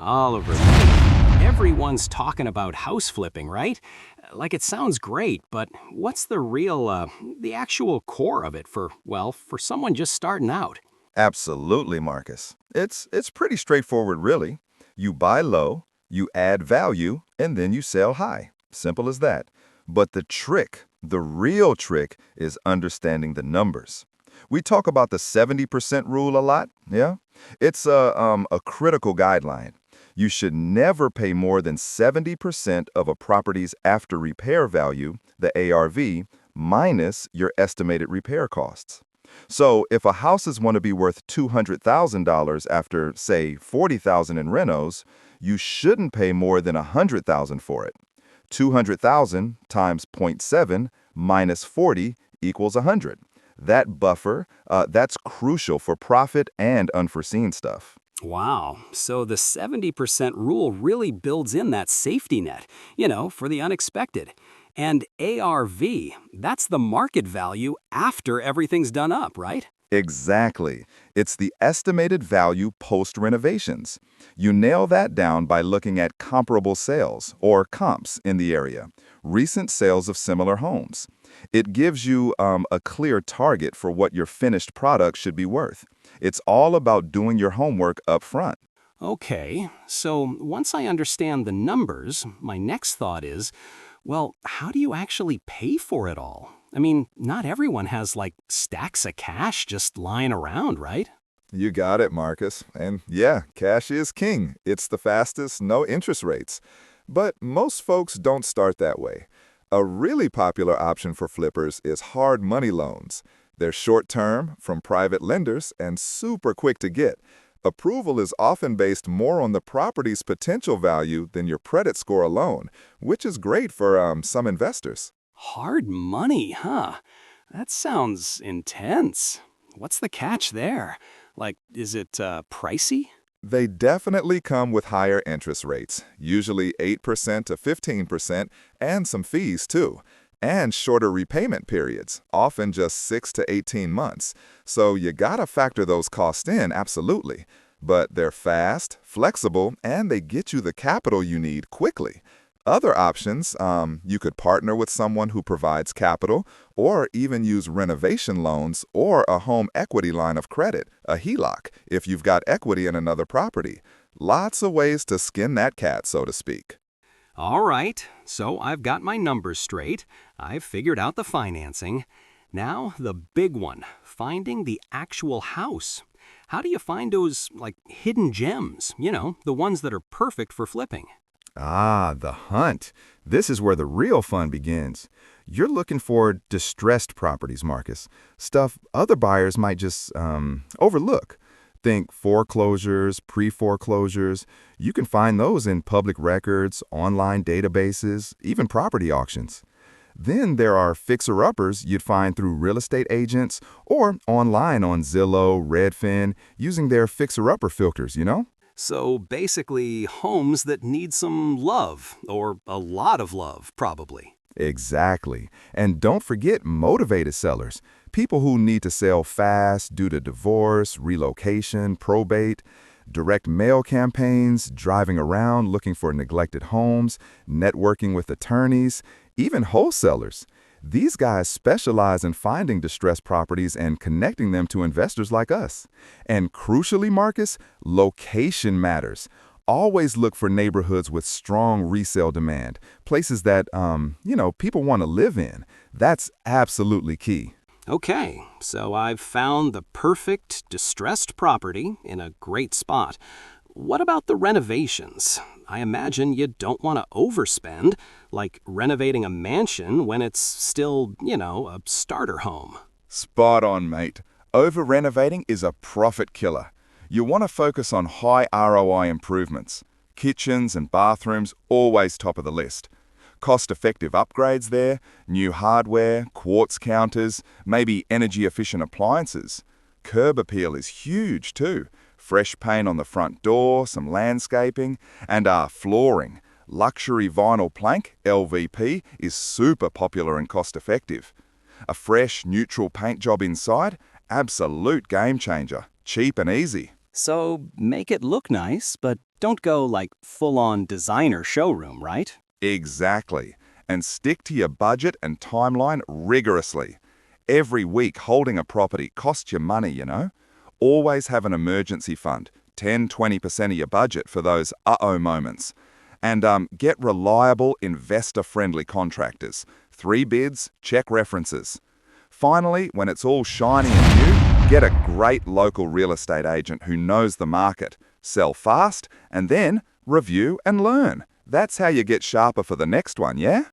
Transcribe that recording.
All over. Everyone's talking about house flipping, right? Like it sounds great, but what's the actual core of it for someone just starting out? Absolutely, Marcus. It's pretty straightforward, really. You buy low, you add value, and then you sell high. Simple as that. But the real trick, is understanding the numbers. We talk about the 70% rule a lot, yeah? It's a critical guideline. You should never pay more than 70% of a property's after repair value, the ARV, minus your estimated repair costs. So if a house is want to be worth $200,000 after, say, $40,000 in renos, you shouldn't pay more than $100,000 for it. 200,000 times zero point 0.7 minus 40 equals 100. That buffer, that's crucial for profit and unforeseen stuff. Wow, so the 70% rule really builds in that safety net, for the unexpected. And ARV, that's the market value after everything's done up, right? Exactly. It's the estimated value post-renovations. You nail that down by looking at comparable sales, or comps, in the area, recent sales of similar homes. It gives you a clear target for what your finished product should be worth. It's all about doing your homework up front. Okay, so once I understand the numbers, my next thought is, well, how do you actually pay for it all? I mean, not everyone has like stacks of cash just lying around, right? You got it, Marcus. And yeah, cash is king. It's the fastest, no interest rates. But most folks don't start that way. A really popular option for flippers is hard money loans. They're short term, from private lenders, and super quick to get. Approval is often based more on the property's potential value than your credit score alone, which is great for some investors. Hard money, huh? That sounds intense. What's the catch there? Like, is it pricey? They definitely come with higher interest rates, usually 8% to 15%, and some fees too, and shorter repayment periods, often just 6 to 18 months. So you gotta factor those costs in, absolutely. But they're fast, flexible, and they get you the capital you need quickly. Other options, you could partner with someone who provides capital, or even use renovation loans or a home equity line of credit, a HELOC, if you've got equity in another property. Lots of ways to skin that cat, so to speak. All right, so I've got my numbers straight. I've figured out the financing. Now, the big one, finding the actual house. How do you find those, like, hidden gems? The ones that are perfect for flipping. Ah, the hunt. This is where the real fun begins. You're looking for distressed properties, Marcus. Stuff other buyers might just overlook. Think foreclosures, pre-foreclosures. You can find those in public records, online databases, even property auctions. Then there are fixer-uppers you'd find through real estate agents or online on Zillow, Redfin, using their fixer-upper filters. So basically, homes that need some love, or a lot of love, probably. Exactly. And don't forget motivated sellers, people who need to sell fast due to divorce, relocation, probate, direct mail campaigns, driving around looking for neglected homes, networking with attorneys, even wholesalers. These guys specialize in finding distressed properties and connecting them to investors like us. And crucially, Marcus, location matters. Always look for neighborhoods with strong resale demand, places that, people want to live in. That's absolutely key. Okay, so I've found the perfect distressed property in a great spot. What about the renovations? I imagine you don't want to overspend, like renovating a mansion when it's still, a starter home. Spot on, mate. Over-renovating is a profit killer. You want to focus on high ROI improvements. Kitchens and bathrooms always top of the list. Cost-effective upgrades there, new hardware, quartz counters, maybe energy-efficient appliances. Curb appeal is huge too. Fresh paint on the front door, some landscaping, and flooring. Luxury vinyl plank, LVP, is super popular and cost-effective. A fresh, neutral paint job inside, absolute game changer, cheap and easy. So make it look nice, but don't go like full-on designer showroom, right? Exactly. And stick to your budget and timeline rigorously. Every week holding a property costs you money, you know. Always have an emergency fund, 10–20% of your budget for those uh-oh moments. And get reliable, investor-friendly contractors. 3 bids, check references. Finally, when it's all shiny and new, get a great local real estate agent who knows the market. Sell fast, and then review and learn. That's how you get sharper for the next one, yeah?